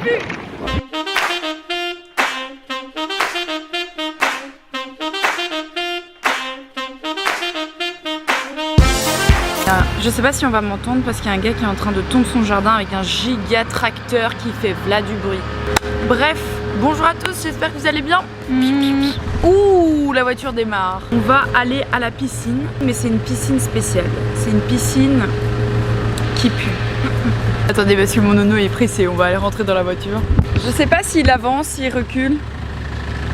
pue. Je sais pas si on va m'entendre parce qu'il y a un gars qui est en train de tondre son jardin avec un giga tracteur qui fait v'là du bruit. Bref, bonjour à tous, j'espère que vous allez bien. Ouh, la voiture démarre. On va aller à la piscine, mais c'est une piscine spéciale. C'est une piscine qui pue. Attendez, parce que mon nono est pressé, on va aller rentrer dans la voiture. Je sais pas s'il avance, s'il recule.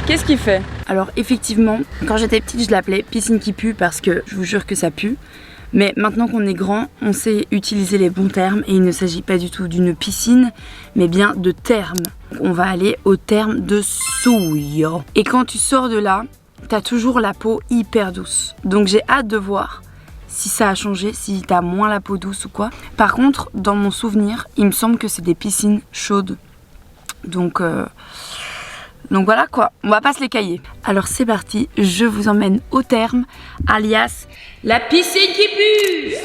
Qu'est-ce qu'il fait? Alors effectivement, quand j'étais petite, je l'appelais piscine qui pue parce que je vous jure que ça pue. Mais maintenant qu'on est grand, on sait utiliser les bons termes et il ne s'agit pas du tout d'une piscine, mais bien de thermes. On va aller au terme de Souille. Et quand tu sors de là, t'as toujours la peau hyper douce. Donc j'ai hâte de voir si ça a changé, si t'as moins la peau douce ou quoi. Par contre, dans mon souvenir, il me semble que c'est des piscines chaudes. Donc voilà quoi, on va pas se les cailler. Alors c'est parti, je vous emmène au terme, alias la piscine qui pue.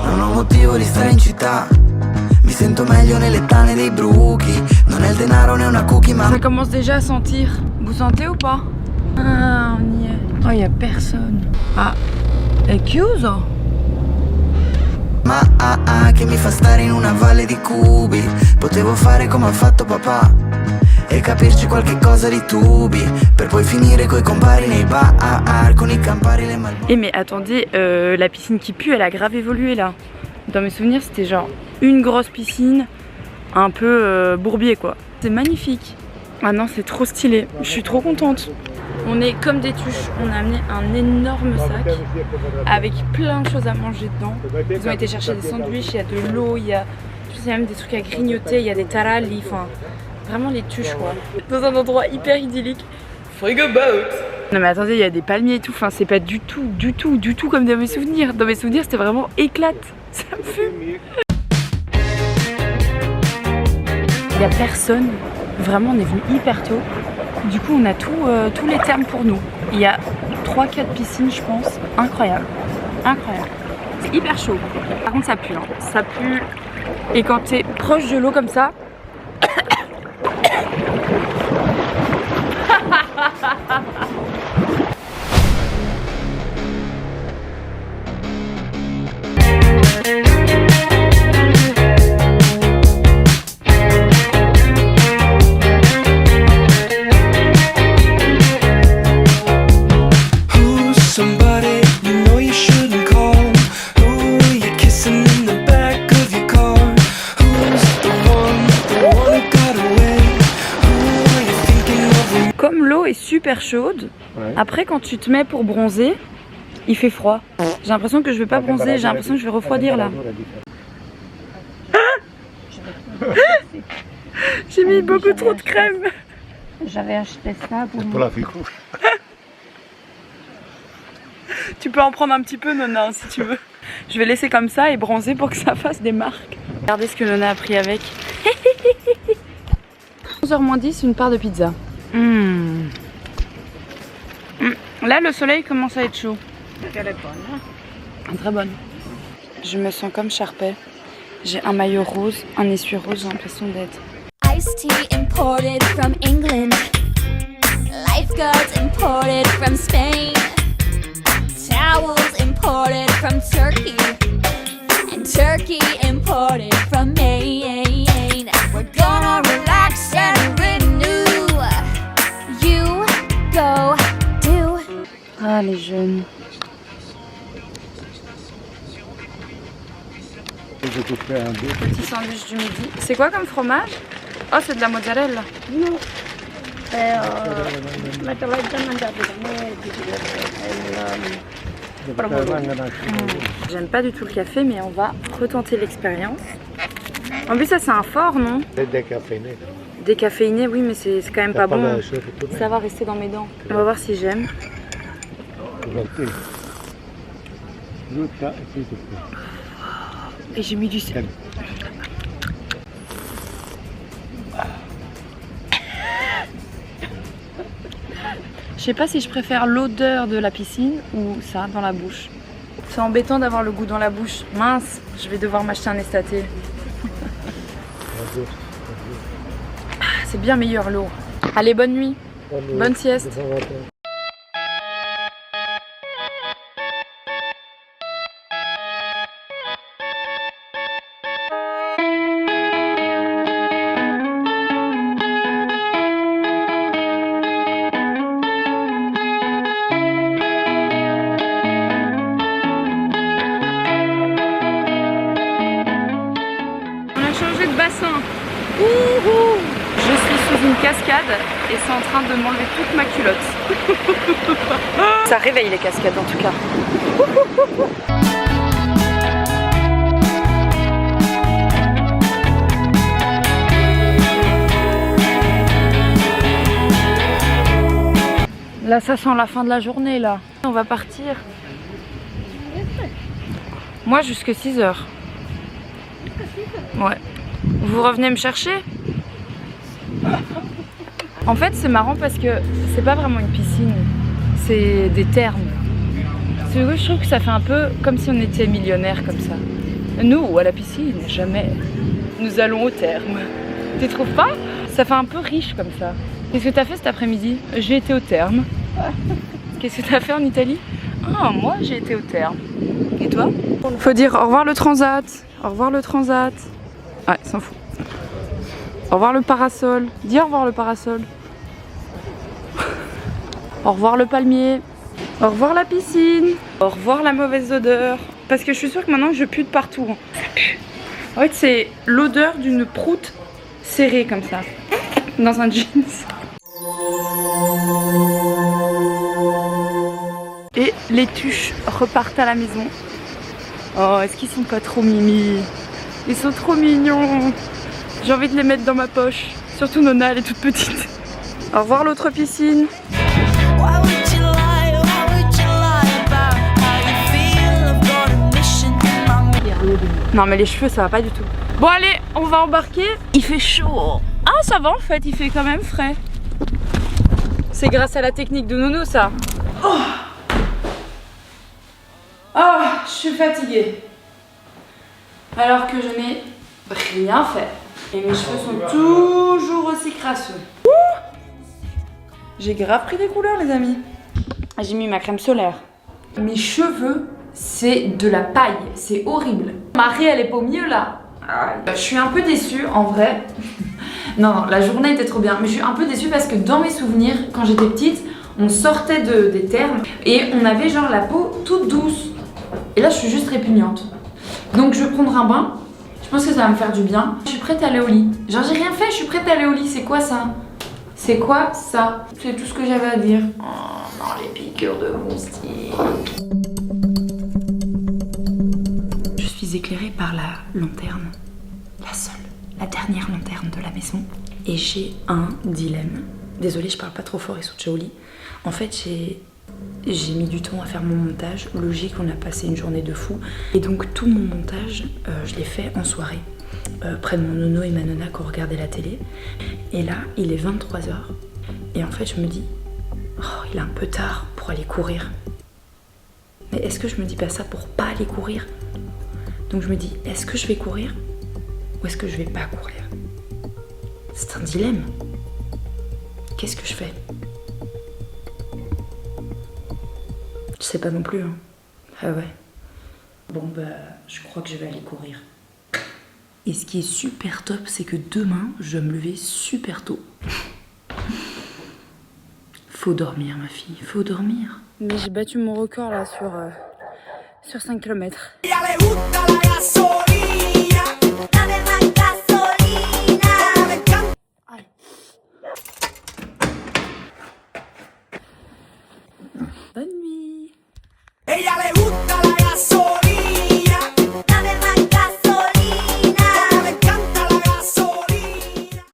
Non ho motivo di stare in città. Mi sento meglio nelle tane dei bruchi. Non è il denaro né una cookie ma... Ça commence déjà à sentir. Vous sentez ou pas? Ah, on y est. Oh, y a personne. Ah, è chiuso. Ma che mi fa stare in una valle di cubi. Potevo fare come ha fatto papà e capirci qualche cosa di tubi per poi finire coi compari nei bar con i campari le mal... Eh mais attendez, la piscine qui pue, elle a grave évolué là. Dans mes souvenirs, c'était genre une grosse piscine, un peu bourbier quoi. C'est magnifique. Ah non, c'est trop stylé. Je suis trop contente. On est comme des tuches. On a amené un énorme sac avec plein de choses à manger dedans. Ils ont été chercher des sandwichs, il y a de l'eau, il y a même des trucs à grignoter, il y a des tarali, enfin vraiment les tuches quoi. Dans un endroit hyper idyllique. Frigo boat. Non mais attendez, il y a des palmiers et tout, enfin c'est pas du tout comme dans mes souvenirs. Dans mes souvenirs c'était vraiment éclate. Ça me fume. Il n'y a personne. Vraiment, on est venu hyper tôt. Du coup, on a tous les termes pour nous. Il y a 3-4 piscines, je pense. Incroyable. Incroyable. C'est hyper chaud. Par contre, ça pue. Hein. Ça pue. Et quand t'es proche de l'eau comme ça... Comme l'eau est super chaude, ouais. Après quand tu te mets pour bronzer, il fait froid. J'ai l'impression que je vais pas bronzer, j'ai l'impression que je vais refroidir là. J'ai mis beaucoup trop de crème. J'avais acheté ça pour la fille rouge. Tu peux en prendre un petit peu Nona si tu veux. Je vais laisser comme ça et bronzer pour que ça fasse des marques. Regardez ce que Nona a pris avec. 11h-10, une part de pizza. Là le soleil commence à être chaud. Elle est bonne, hein? Très bonne. Je me sens comme Sharpay. J'ai un maillot rose, un essuie rose, j'ai l'impression d'être. Iced tea imported from England. Lifeguards imported from Spain. Towels imported from Turkey. And Turkey imported from Maine. We're gonna relax and renew. You go do. Ah les jeunes. Petit sandwich du midi. C'est quoi comme fromage? Oh c'est de la mozzarella. No. Ma te l'hai già mangiato da me. J'aime pas du tout le café mais on va retenter l'expérience. En plus ça c'est un fort non? Décaféiné. Décaféiné oui mais c'est quand même pas bon. Ça va rester dans mes dents. On va voir si j'aime. Et j'ai mis du sel. Je sais pas si je préfère l'odeur de la piscine ou ça dans la bouche. C'est embêtant d'avoir le goût dans la bouche. Mince, je vais devoir m'acheter un Estaté. C'est bien meilleur l'eau. Allez, bonne nuit. Bonne sieste. Changé de bassin. Ouhou. Je suis sous une cascade et c'est en train de m'enlever toute ma culotte. Ça réveille les cascades en tout cas. Là ça sent la fin de la journée là. On va partir. Moi jusqu'à 6 h. Ouais. Vous revenez me chercher? En fait c'est marrant parce que c'est pas vraiment une piscine, c'est des thermes. Je trouve que ça fait un peu comme si on était millionnaires comme ça. Nous à la piscine, jamais. Nous allons aux thermes. Tu trouves pas? Ça fait un peu riche comme ça. Qu'est-ce que t'as fait cet après-midi? J'ai été aux thermes. Qu'est-ce que t'as fait en Italie? Ah moi j'ai été aux thermes. Et toi? Faut dire au revoir le transat. Au revoir le transat. Ah, il s'en fout. Au revoir le parasol. Dis au revoir le parasol. Au revoir le palmier. Au revoir la piscine. Au revoir la mauvaise odeur. Parce que je suis sûre que maintenant je pue de partout. Ça pue. En fait c'est l'odeur d'une proute serrée comme ça. Dans un jeans. Et les tuches repartent à la maison. Oh, est-ce qu'ils sont pas trop mimi? Ils sont trop mignons. J'ai envie de les mettre dans ma poche. Surtout Nona, elle est toute petite. Au revoir l'autre piscine. Non mais les cheveux ça va pas du tout. Bon allez, on va embarquer. Il fait chaud. Ah ça va en fait, il fait quand même frais. C'est grâce à la technique de Nono ça. Oh, je suis fatiguée. Alors que je n'ai rien fait. Et mes cheveux sont toujours aussi crasseux. J'ai grave pris des couleurs les amis. J'ai mis ma crème solaire. Mes cheveux, c'est de la paille. C'est horrible. Marie, elle est pas au milieu là. Je suis un peu déçue en vrai. Non, la journée était trop bien. Mais je suis un peu déçue parce que dans mes souvenirs, quand j'étais petite, on sortait des thermes et on avait genre la peau toute douce. Et là, je suis juste répugnante. Donc je vais prendre un bain. Je pense que ça va me faire du bien. Je suis prête à aller au lit. Genre j'ai rien fait, je suis prête à aller au lit. C'est quoi ça? C'est quoi ça? C'est tout ce que j'avais à dire. Oh non, les piqûres de moustiques. Je suis éclairée par la lanterne. La seule, la dernière lanterne de la maison. Et j'ai un dilemme. Désolée, je parle pas trop fort, ils sont déjà au lit. En fait, j'ai mis du temps à faire mon montage. Logique, on a passé une journée de fou. Et donc tout mon montage, je l'ai fait en soirée. Près de mon nono et ma nonna qui ont regardé la télé. Et là, il est 23 h. Et en fait, je me dis, oh, il est un peu tard pour aller courir. Mais est-ce que je me dis pas ça pour pas aller courir? Donc je me dis, est-ce que je vais courir ou est-ce que je vais pas courir? C'est un dilemme. Qu'est-ce que je fais? Je sais pas non plus. Hein. Ah ouais. Bon bah, je crois que je vais aller courir. Et ce qui est super top, c'est que demain, je dois me lever super tôt. Faut dormir, ma fille, faut dormir. Mais j'ai battu mon record là sur 5 km. Bonne nuit.